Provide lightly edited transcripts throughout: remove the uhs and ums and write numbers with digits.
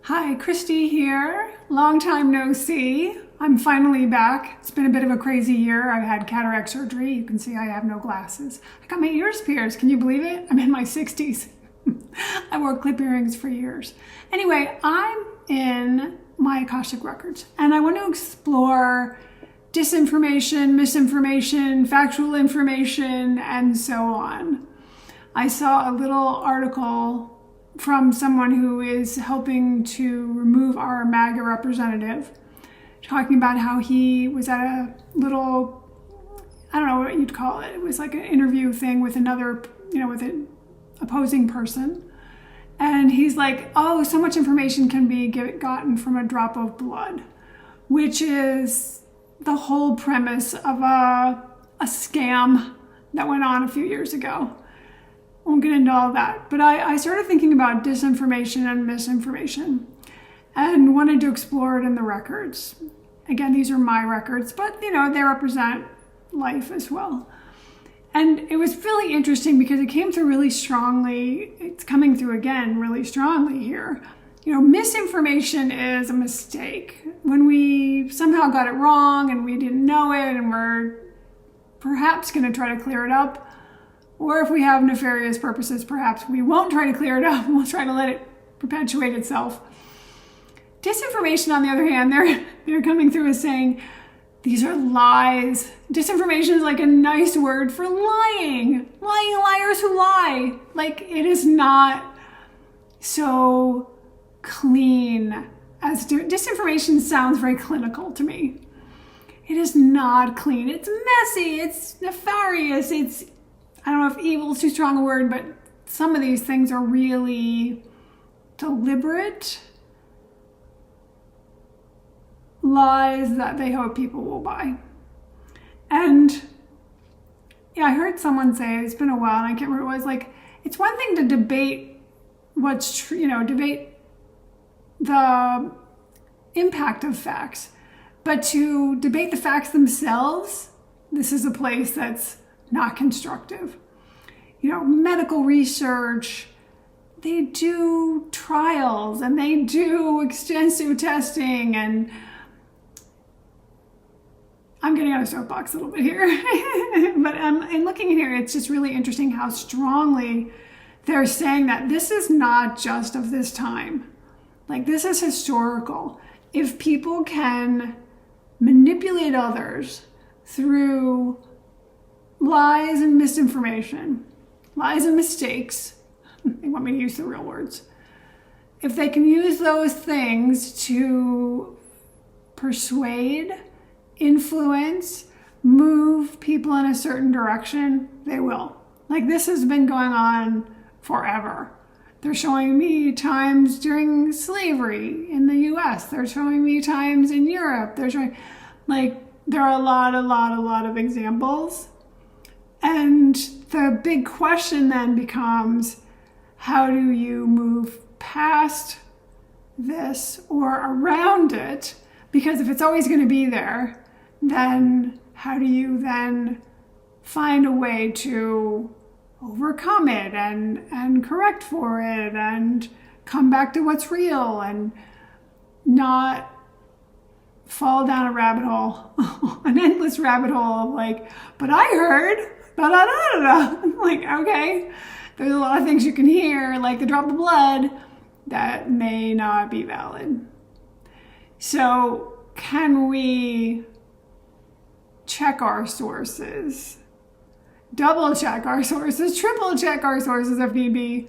Hi, Christy here. Long time no see. I'm finally back. It's been a bit of a crazy year. I had cataract surgery. You can see I have no glasses. I got my ears pierced. Can you believe it? I'm in my 60s. I wore clip earrings for years. Anyway, I'm in my Akashic Records and I want to explore disinformation, misinformation, factual information, and so on. I saw a little article from someone who is helping to remove our MAGA representative, talking about how he was at a little, I don't know what you'd call it. It was like an interview thing with another, with an opposing person. And he's like, oh, so much information can be gotten from a drop of blood, which is the whole premise of a scam that went on a few years ago. Won't get into all that, but I started thinking about disinformation and misinformation and wanted to explore it in the records. Again, these are my records, but they represent life as well. And it was really interesting because it came through really strongly. It's coming through again really strongly here. Misinformation is a mistake. When we somehow got it wrong and we didn't know it and we're perhaps going to try to clear it up, or if we have nefarious purposes, perhaps we won't try to clear it up. We'll try to let it perpetuate itself. Disinformation, on the other hand, they're coming through as saying, these are lies. Disinformation is like a nice word for lying. Lying liars who lie. Like, it is not so clean as disinformation sounds very clinical to me. It is not clean. It's messy. It's nefarious. I don't know if evil is too strong a word, but some of these things are really deliberate lies that they hope people will buy. And I heard someone say, it's been a while and I can't remember what it was, like, it's one thing to debate what's true, debate the impact of facts, but to debate the facts themselves, this is a place that's not constructive. Medical research, they do trials and they do extensive testing, and I'm getting on a soapbox a little bit here, but in looking in here, it's just really interesting how strongly they're saying that this is not just of this time. Like, this is historical. If people can manipulate others through lies and misinformation, lies and mistakes, they want me to use the real words. If they can use those things to persuade, influence, move people in a certain direction, they will. Like, this has been going on forever. They're showing me times during slavery in the US. They're showing me times in Europe. They're showing, there are a lot of examples. And the big question then becomes, how do you move past this or around it? Because if it's always going to be there, then how do you then find a way to overcome it and correct for it and come back to what's real and not fall down a rabbit hole, an endless rabbit hole of but I heard, da-da-da-da-da. Okay, there's a lot of things you can hear, like the drop of blood, that may not be valid. So can we check our sources, double check our sources, triple check our sources if need be,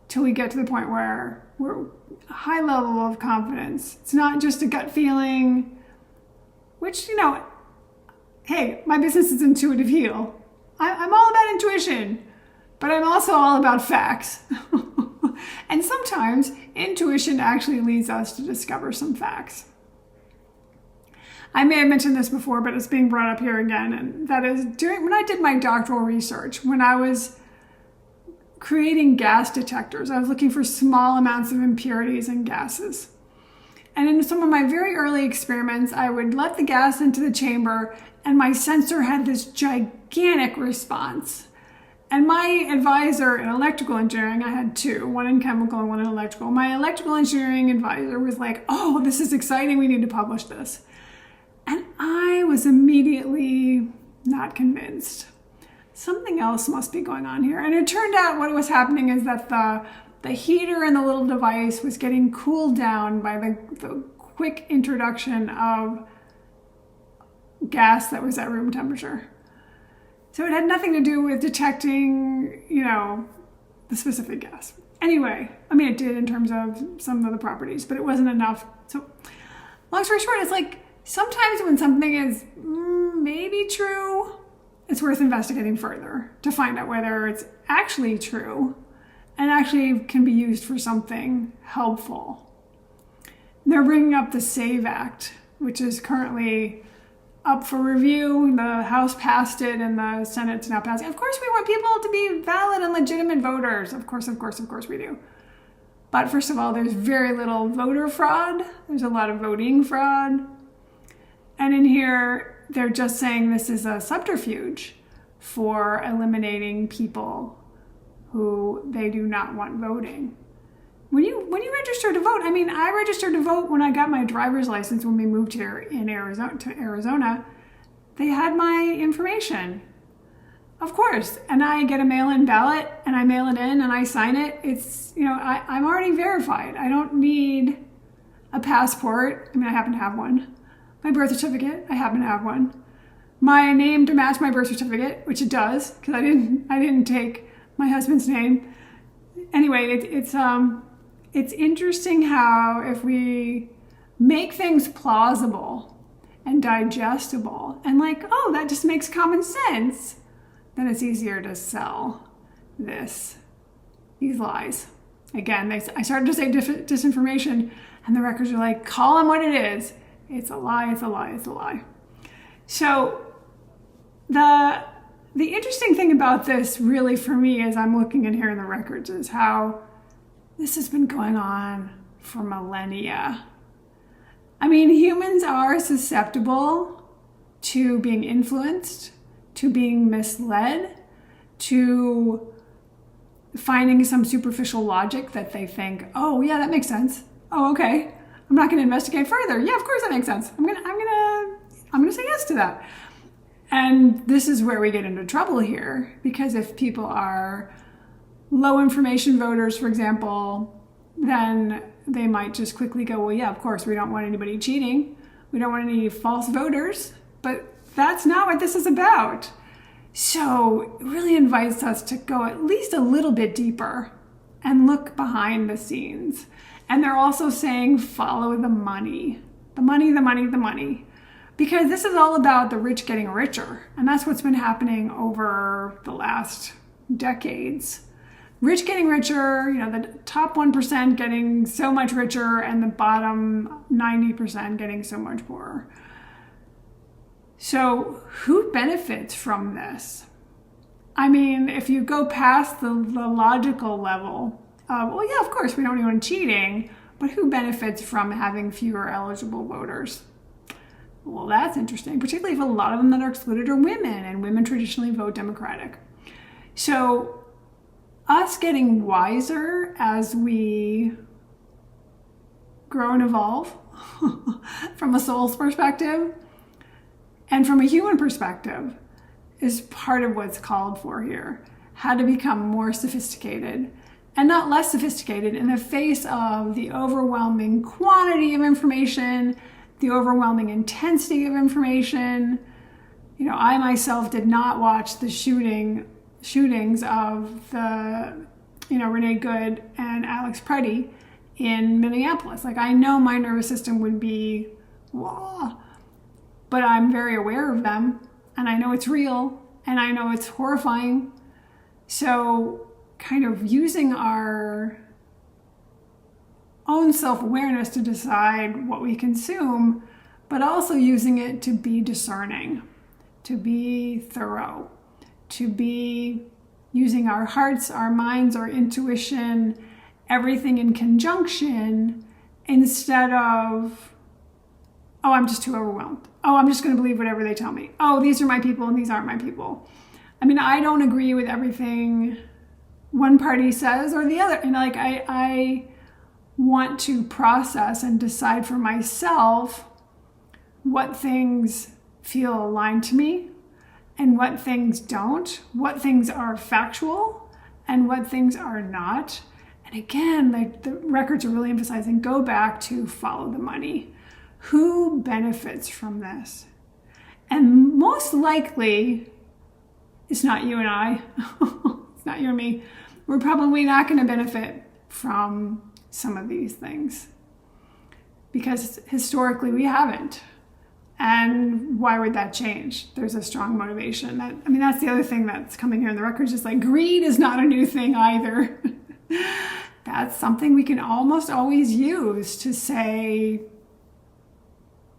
till we get to the point where we're a high level of confidence. It's not just a gut feeling, which, hey, my business is Intuitive Heal. I'm all about intuition, but I'm also all about facts. And sometimes intuition actually leads us to discover some facts. I may have mentioned this before, but it's being brought up here again. And that is, when I did my doctoral research, when I was creating gas detectors, I was looking for small amounts of impurities in gases. And in some of my very early experiments, I would let the gas into the chamber and my sensor had this gigantic response. And my advisor in electrical engineering, I had two, one in chemical and one in electrical. My electrical engineering advisor was like, oh, this is exciting. We need to publish this. And I was immediately not convinced. Something else must be going on here. And it turned out what was happening is that the heater in the little device was getting cooled down by the quick introduction of gas that was at room temperature. So it had nothing to do with detecting, the specific gas. Anyway, I mean, it did in terms of some of the properties, but it wasn't enough. So long story short, it's like sometimes when something is maybe true, it's worth investigating further to find out whether it's actually true and actually can be used for something helpful. They're bringing up the SAVE Act, which is currently up for review. The House passed it and the Senate's now passing. Of course, we want people to be valid and legitimate voters. Of course we do. But first of all, there's very little voter fraud. There's a lot of voting fraud. And in here, they're just saying this is a subterfuge for eliminating people who they do not want voting. When you register to vote, I mean, I registered to vote when I got my driver's license when we moved here to Arizona. They had my information, of course, and I get a mail-in ballot and I mail it in and I sign it. It's, I'm already verified. I don't need a passport. I mean, I happen to have one. My birth certificate, I happen to have one. My name to match my birth certificate, which it does, because I didn't take my husband's name. Anyway, it's interesting how if we make things plausible and digestible and that just makes common sense, then it's easier to sell these lies. Again, I started to say disinformation, and the records are like, call them what it is. It's a lie, it's a lie, it's a lie. So the interesting thing about this really for me as I'm looking in here in the records is how this has been going on for millennia. I mean, humans are susceptible to being influenced, to being misled, to finding some superficial logic that they think, oh yeah, that makes sense. Oh, okay. I'm not going to investigate further. Yeah, of course that makes sense. I'm gonna say yes to that. And this is where we get into trouble here, because if people are low information voters, for example, then they might just quickly go, well, yeah, of course, we don't want anybody cheating. We don't want any false voters, but that's not what this is about. So it really invites us to go at least a little bit deeper and look behind the scenes. And they're also saying, follow the money. The money, the money, the money. Because this is all about the rich getting richer. And that's what's been happening over the last decades. Rich getting richer, the top 1% getting so much richer and the bottom 90% getting so much poorer. So who benefits from this? I mean, if you go past the logical level, well, yeah, of course, we don't want anyone cheating, but who benefits from having fewer eligible voters? Well, that's interesting, particularly if a lot of them that are excluded are women, and women traditionally vote Democratic. So us getting wiser as we grow and evolve from a soul's perspective and from a human perspective is part of what's called for here. How to become more sophisticated and not less sophisticated in the face of the overwhelming quantity of information, the overwhelming intensity of information. I myself did not watch the shootings of the, Renee Good and Alex Preddy in Minneapolis. I know my nervous system would be, wah, but I'm very aware of them, and I know it's real, and I know it's horrifying. So kind of using our own self-awareness to decide what we consume, but also using it to be discerning, to be thorough, to be using our hearts, our minds, our intuition, everything in conjunction, instead of, oh, I'm just too overwhelmed. Oh, I'm just going to believe whatever they tell me. Oh, these are my people and these aren't my people. I mean, I don't agree with everything one party says or the other. And like, I want to process and decide for myself what things feel aligned to me and what things don't, what things are factual and what things are not. And again, like the records are really emphasizing, go back to follow the money. Who benefits from this? And most likely, it's not you and I. It's not you and me. We're probably not going to benefit from some of these things because historically we haven't. And why would that change? There's a strong motivation. That's the other thing that's coming here in the records, just like greed is not a new thing either. That's something we can almost always use to say,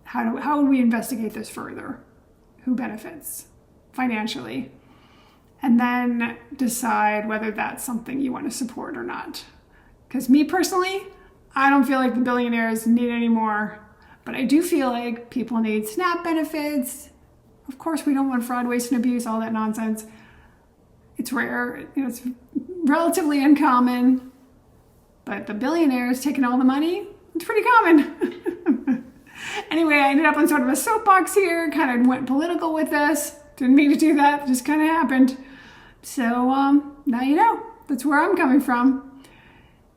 how would we investigate this further? Who benefits financially? And then decide whether that's something you want to support or not. Because me personally, I don't feel like the billionaires need any more, but I do feel like people need SNAP benefits. Of course, we don't want fraud, waste, and abuse, all that nonsense. It's rare, it's relatively uncommon, but the billionaires taking all the money, it's pretty common. Anyway, I ended up on sort of a soapbox here, kind of went political with this. Didn't mean to do that, just kind of happened. So now you know, that's where I'm coming from.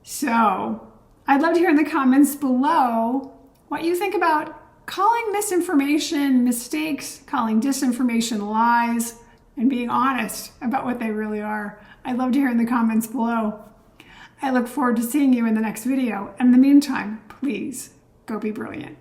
So I'd love to hear in the comments below what you think about calling misinformation mistakes, calling disinformation lies, and being honest about what they really are. I'd love to hear in the comments below. I look forward to seeing you in the next video. And in the meantime, please go be brilliant.